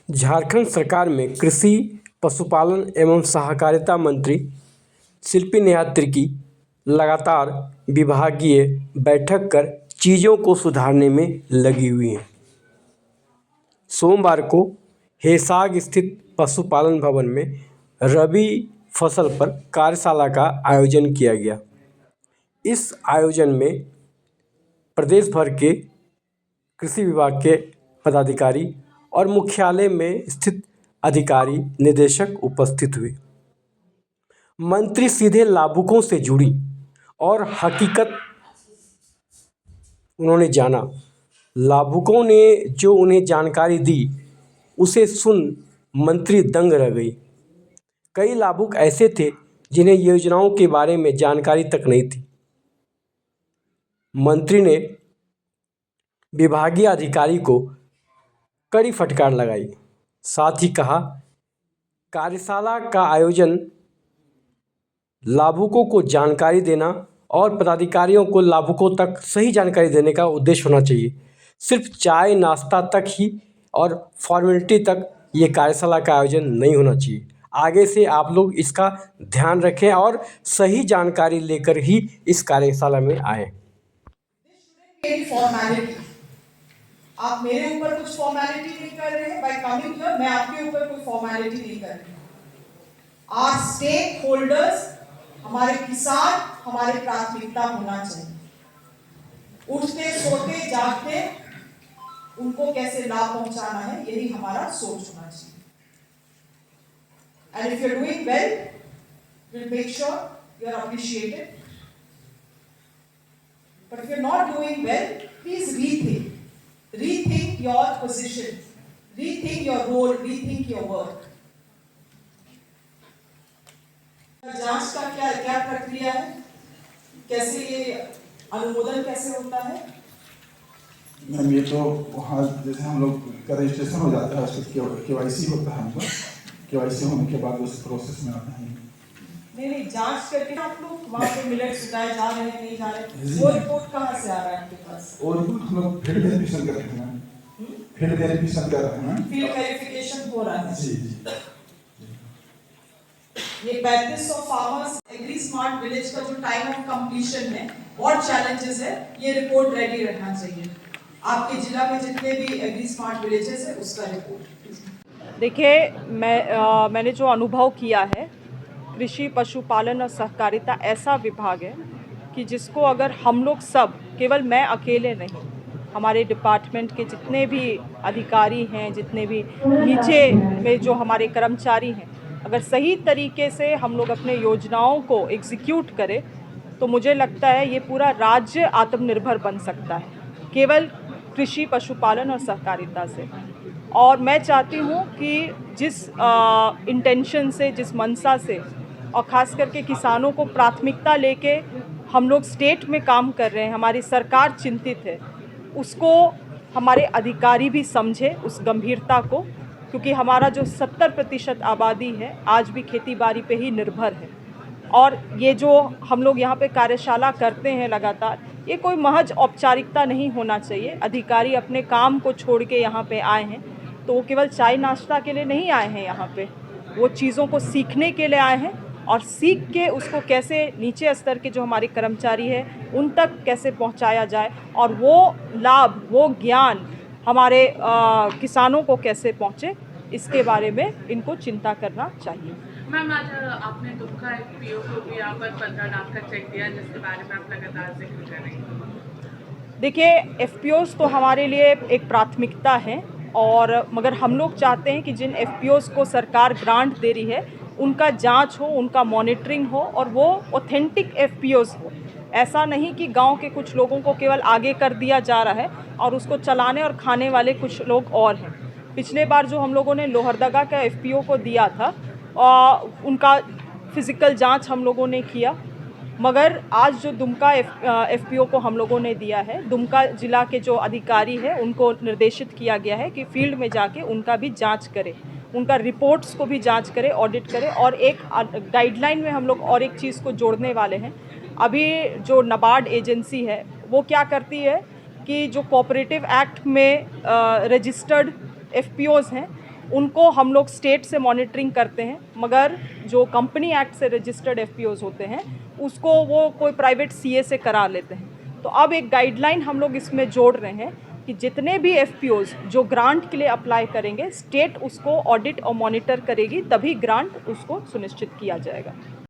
झारखंड सरकार में कृषि, पशुपालन एवं सहकारिता मंत्री शिल्पी नेहा तिर्की लगातार विभागीय बैठक कर चीज़ों को सुधारने में लगी हुई हैं। सोमवार को हेसाग स्थित पशुपालन भवन में रबी फसल पर कार्यशाला का आयोजन किया गया। इस आयोजन में प्रदेश भर के कृषि विभाग के पदाधिकारी और मुख्यालय में स्थित अधिकारी निदेशक उपस्थित हुए। मंत्री सीधे लाभुकों से जुड़ी और हकीकत उन्होंने जाना। लाभुकों ने जो उन्हें जानकारी दी उसे सुन मंत्री दंग रह गई। कई लाभुक ऐसे थे जिन्हें योजनाओं के बारे में जानकारी तक नहीं थी। मंत्री ने विभागीय अधिकारी को कड़ी फटकार लगाई। साथ ही कहा, कार्यशाला का आयोजन लाभुकों को जानकारी देना और पदाधिकारियों को लाभुकों तक सही जानकारी देने का उद्देश्य होना चाहिए। सिर्फ चाय नाश्ता तक ही और फॉर्मेलिटी तक ये कार्यशाला का आयोजन नहीं होना चाहिए। आगे से आप लोग इसका ध्यान रखें और सही जानकारी लेकर ही इस कार्यशाला में आएँ। आप मेरे ऊपर कुछ फॉर्मेलिटी नहीं कर रहे हैं। बाय कमिंग हियर मैं आपके ऊपर कोई फॉर्मेलिटी नहीं कर रही। आवर स्टेक होल्डर्स, हमारे किसान हमारे प्राथमिकता होना चाहिए। उठते सोते जागते उनको कैसे लाभ पहुंचाना है, यही हमारा सोच होना चाहिए। And if you are doing well, we'll make sure you are appreciated. But if you're not doing well, please rethink. Rethink your position. Rethink your role. Rethink your work. जांच का क्या प्रक्रिया है? कैसे ये अनुमोदन कैसे होता है? मैम ये तो वहाँ जैसे हम लोग का रजिस्ट्रेशन हो जाता है, उसके KYC होता है। हमको KYC होने के बाद उस प्रोसेस में आते हैं। नहीं जांच करके आप लोग वहाँ पे मिलेट्स उगाए जा रहे हैं नहीं जा रहे, वो रिपोर्ट कहाँ से आ रहा है आपके पास? और हम लोग फील्ड वेरिफिकेशन कर रहे हैं। फील्ड वेरिफिकेशन कर रहे हैं। फील्ड वेरिफिकेशन हो रहा है। जी। ये 3500 फार्मर्स एग्री स्मार्ट विलेज का जो टाइम ऑफ कंप्लीशन है, व्हाट चैलेंजेस है, ये रिपोर्ट रेडी रखना चाहिए। आपके जिला में जितने भी एग्री स्मार्ट विलेजेस है उसका रिपोर्ट। देखिए, मैंने जो अनुभव किया है, कृषि, पशुपालन और सहकारिता ऐसा विभाग है कि जिसको अगर हम लोग सब, केवल मैं अकेले नहीं, हमारे डिपार्टमेंट के जितने भी अधिकारी हैं, जितने भी नीचे में जो हमारे कर्मचारी हैं, अगर सही तरीके से हम लोग अपने योजनाओं को एग्जीक्यूट करें तो मुझे लगता है ये पूरा राज्य आत्मनिर्भर बन सकता है, केवल कृषि, पशुपालन और सहकारिता से। और मैं चाहती हूँ कि जिस इंटेंशन से, जिस मंशा से और ख़ास करके किसानों को प्राथमिकता लेके हम लोग स्टेट में काम कर रहे हैं, हमारी सरकार चिंतित है, उसको हमारे अधिकारी भी समझे उस गंभीरता को, क्योंकि हमारा जो 70% आबादी है आज भी खेती-बाड़ी पे ही निर्भर है। और ये जो हम लोग यहाँ पे कार्यशाला करते हैं लगातार, ये कोई महज औपचारिकता नहीं होना चाहिए। अधिकारी अपने काम को छोड़ के यहाँ पे आए हैं तो वो केवल चाय नाश्ता के लिए नहीं आए हैं यहाँ पे, वो चीज़ों को सीखने के लिए आए हैं और सीख के उसको कैसे नीचे स्तर के जो हमारे कर्मचारी हैं उन तक कैसे पहुँचाया जाए और वो लाभ, वो ज्ञान हमारे किसानों को कैसे पहुँचे, इसके बारे में इनको चिंता करना चाहिए। मैम, आज आपने दुमका FPO को भी यहाँ पर 15 लाख का चेक दिया, जिसके बारे में आप लगातार जिक्र कर रहे हैं। देखिए, FPOs तो हमारे लिए एक प्राथमिकता है, और मगर हम लोग चाहते हैं कि जिन FPOs को सरकार ग्रांट दे रही है उनका जांच हो, उनका मॉनिटरिंग हो और वो ऑथेंटिक FPOs हो। ऐसा नहीं कि गांव के कुछ लोगों को केवल आगे कर दिया जा रहा है और उसको चलाने और खाने वाले कुछ लोग और हैं। पिछले बार जो हम लोगों ने लोहरदगा का FPO को दिया था, उनका फिज़िकल जांच हम लोगों ने किया, मगर आज जो दुमका FPO को हम लोगों ने दिया है, दुमका ज़िला के जो अधिकारी हैं उनको निर्देशित किया गया है कि फील्ड में जाके उनका भी जांच करें, उनका रिपोर्ट्स को भी जांच करें, ऑडिट करें। और एक गाइडलाइन में हम लोग और एक चीज़ को जोड़ने वाले हैं। अभी जो नाबार्ड एजेंसी है वो क्या करती है कि जो कोऑपरेटिव एक्ट में रजिस्टर्ड FPOs हैं उनको हम लोग स्टेट से मॉनिटरिंग करते हैं, मगर जो कंपनी एक्ट से रजिस्टर्ड एफपीओज होते हैं उसको वो कोई प्राइवेट सीए से करा लेते हैं। तो अब एक गाइडलाइन हम लोग इसमें जोड़ रहे हैं कि जितने भी एफपीओज जो ग्रांट के लिए अप्लाई करेंगे, स्टेट उसको ऑडिट और मॉनिटर करेगी, तभी ग्रांट उसको सुनिश्चित किया जाएगा।